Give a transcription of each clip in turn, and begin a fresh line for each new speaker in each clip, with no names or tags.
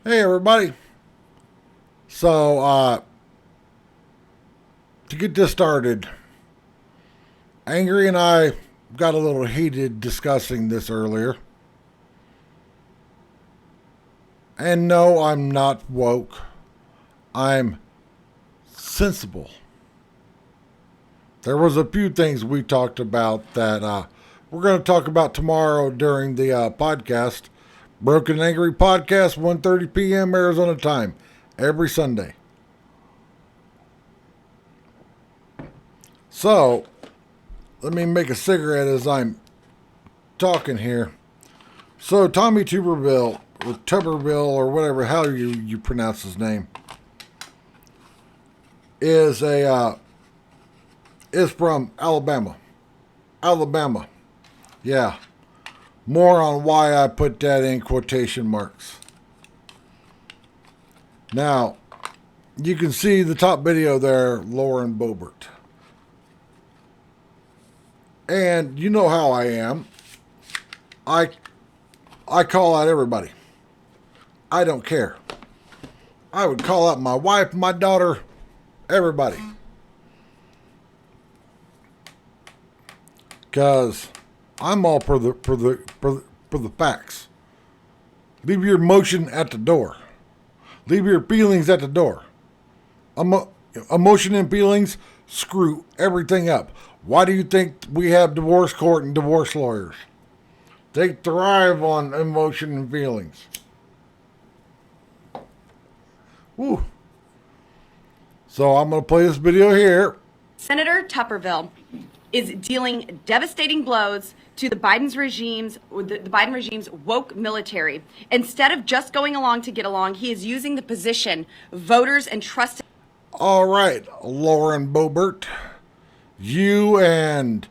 Hey everybody. So to get this started, Angry and I got a little heated discussing this earlier. And no, I'm not woke. I'm sensible. There was a few things we talked about that we're going to talk about tomorrow during the podcast. Broken and Angry podcast, 1:30 p.m. Arizona time, every Sunday. So, let me make a cigarette as I'm talking here. So, Tommy Tuberville, or Tuberville, or whatever how you pronounce his name, is from Alabama. Alabama. Yeah. More on why I put that in quotation marks. Now, you can see the top video there, Lauren Boebert. And you know how I am. I call out everybody. I don't care. I would call out my wife, my daughter, everybody. Because I'm all for the facts. Leave your emotion at the door. Leave your feelings at the door. Emotion and feelings screw everything up. Why do you think we have divorce court and divorce lawyers? They thrive on emotion and feelings. Woo. So I'm going to play this video here.
Senator Tuberville is dealing devastating blows to the Biden regime's woke military. Instead of just going along to get along, he is using the position voters entrusted.
All right, Lauren Boebert, you and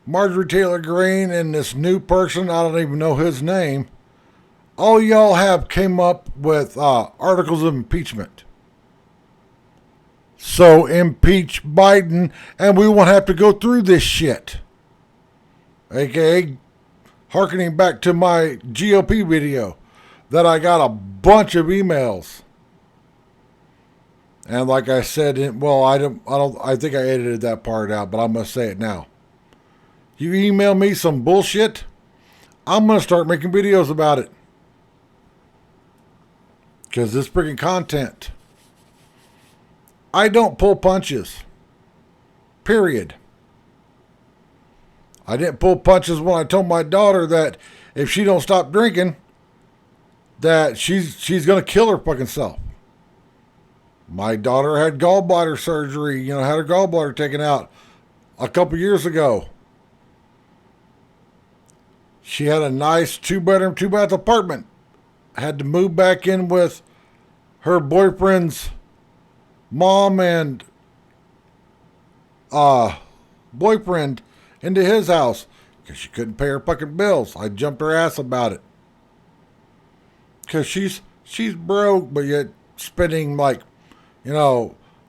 Marjorie Taylor Greene and this new person, I don't even know his name, all y'all have came up with articles of impeachment. So impeach Biden and we won't have to go through this shit. AKA, hearkening back to my GOP video that I got a bunch of emails. And like I said, I think I edited that part out, but I'm going to say it now. You email me some bullshit, I'm going to start making videos about it. Because this freaking content. I don't pull punches. Period. I didn't pull punches when I told my daughter that if she don't stop drinking, that she's going to kill her fucking self. My daughter had gallbladder surgery, had her gallbladder taken out a couple years ago. She had a nice 2-bedroom, 2-bath apartment. Had to move back in with her boyfriend's mom and boyfriend into his house because she couldn't pay her fucking bills. I jumped her ass about it. Because she's broke, but yet spending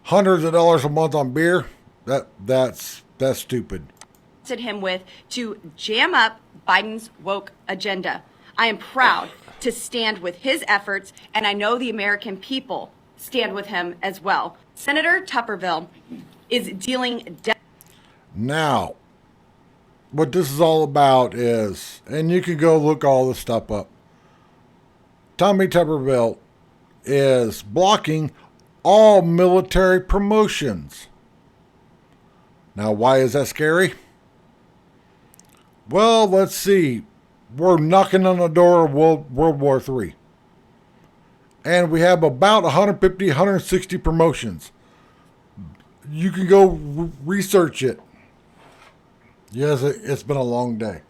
hundreds of dollars a month on beer. That's stupid.
Him with to jam up Biden's woke agenda. I am proud to stand with his efforts, and I know the American people stand with him as well. Senator Tuberville is dealing.
Now, what this is all about is, and you can go look all this stuff up. Tommy Tuberville is blocking all military promotions. Now, why is that scary? Well, let's see. We're knocking on the door of World War III. And we have about 150, 160 promotions. You can go research it. Yes, it's been a long day.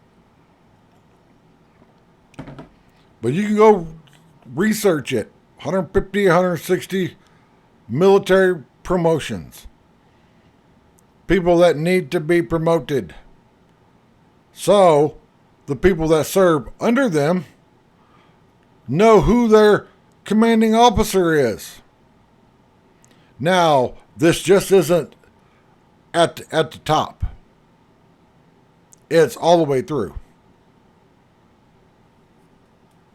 But you can go research it. 150, 160 military promotions. People that need to be promoted. So, the people that serve under them know who their commanding officer is. Now, this just isn't at the top. It's all the way through.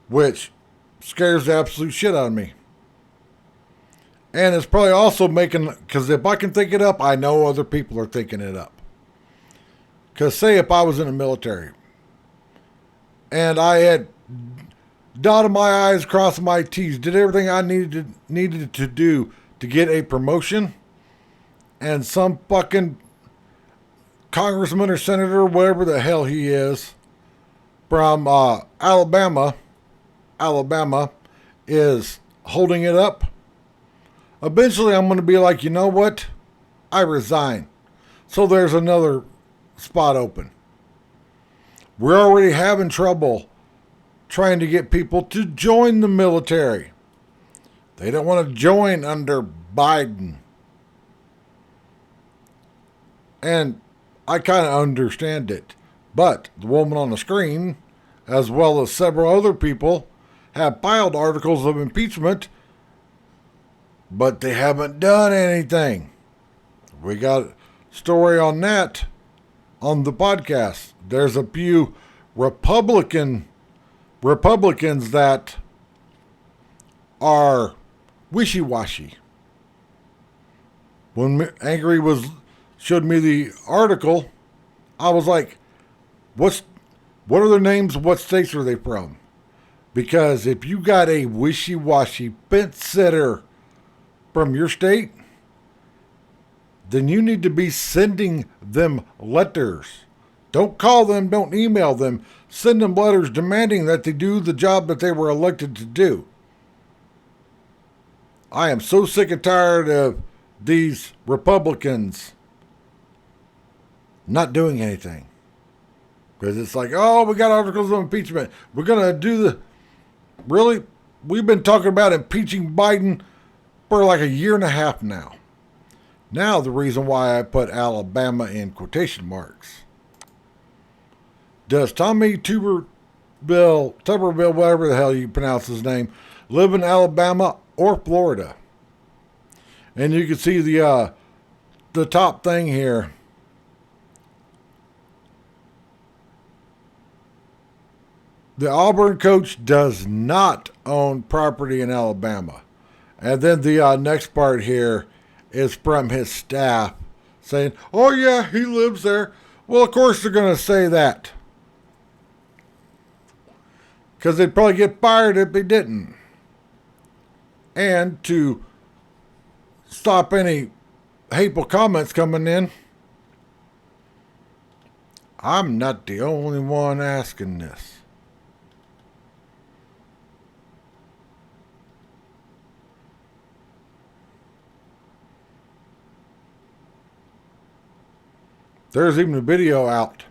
Which scares the absolute shit out of me. And it's probably also making, because if I can think it up, I know other people are thinking it up. Because say if I was in the military and I had dotted my I's, crossed my T's, did everything I needed to do to get a promotion, and some fucking congressman or senator, whatever the hell he is, from Alabama is holding it up, eventually I'm going to be like, you know what? I resign. So there's another spot open. We're already having trouble trying to get people to join the military. They don't want to join under Biden. And I kind of understand it. But the woman on the screen, as well as several other people, have filed articles of impeachment, but they haven't done anything. We got a story on that on the podcast. There's a few Republicans that are wishy-washy. When Angry showed me the article, I was like, what are their names? What states are they from? Because if you got a wishy-washy fence sitter from your state, then you need to be sending them letters. Don't call them, don't email them. Send them letters demanding that they do the job that they were elected to do. I am so sick and tired of these Republicans not doing anything. Because it's like, oh, we got articles of impeachment. We're going to do the... Really? We've been talking about impeaching Biden for like a year and a half now. Now the reason why I put Alabama in quotation marks. Does Tommy Tuberville, whatever the hell you pronounce his name, live in Alabama or Florida? And you can see the top thing here. The Auburn coach does not own property in Alabama. And then the next part here is from his staff saying, oh yeah, he lives there. Well, of course they're going to say that. Because they'd probably get fired if they didn't. And to stop any hateful comments coming in, I'm not the only one asking this. There's even a video out.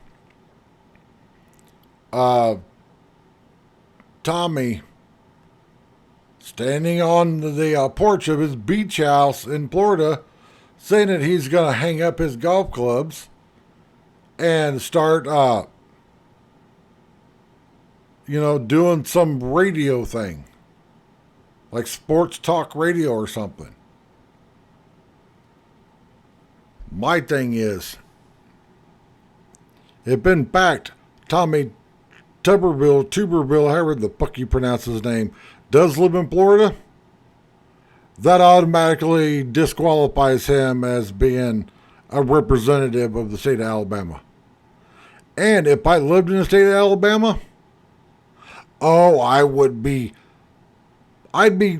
Tommy standing on the porch of his beach house in Florida, saying that he's going to hang up his golf clubs and start, doing some radio thing. Like sports talk radio or something. My thing is, if in fact Tommy Tuberville, however the fuck you pronounce his name, does live in Florida, that automatically disqualifies him as being a representative of the state of Alabama. And if I lived in the state of Alabama, I'd be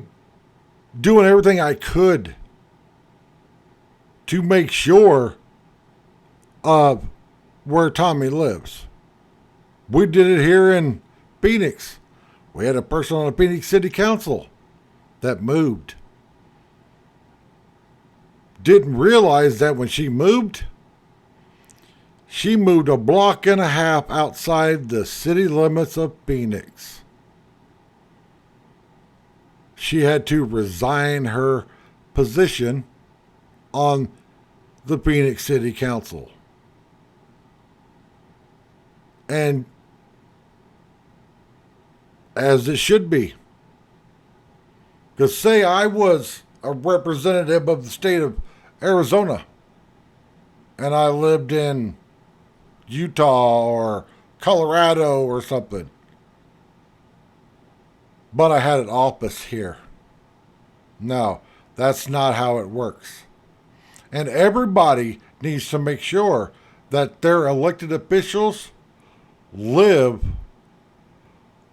doing everything I could to make sure of where Tommy lives. We did it here in Phoenix. We had a person on the Phoenix City Council that moved. Didn't realize that when she moved a block and a half outside the city limits of Phoenix. She had to resign her position on the Phoenix City Council. And as it should be. Because say I was a representative of the state of Arizona and I lived in Utah or Colorado or something. but I had an office here. No, that's not how it works. And everybody needs to make sure that their elected officials live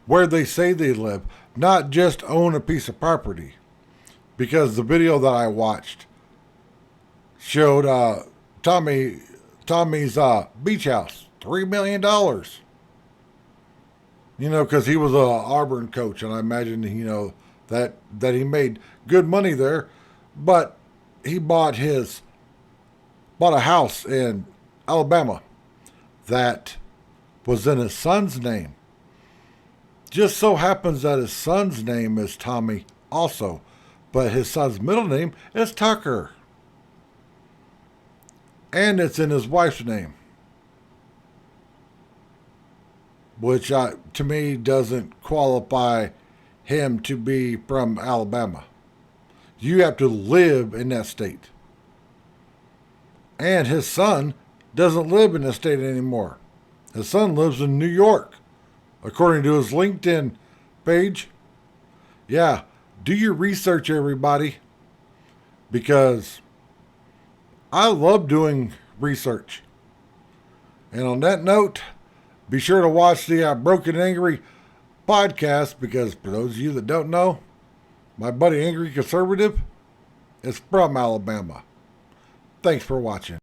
where they say they live, not just own a piece of property. Because the video that I watched showed Tommy's beach house, $3 million. Because he was a Auburn coach, and I imagine that he made good money there, but he bought a house in Alabama that was in his son's name. Just so happens that his son's name is Tommy also, but his son's middle name is Tucker. And it's in his wife's name, which to me doesn't qualify him to be from Alabama. You have to live in that state. And his son doesn't live in the state anymore. His son lives in New York, according to his LinkedIn page. Yeah, do your research, everybody, because I love doing research. And on that note, be sure to watch the Broken Angry podcast, because for those of you that don't know, my buddy Angry Conservative is from Alabama. Thanks for watching.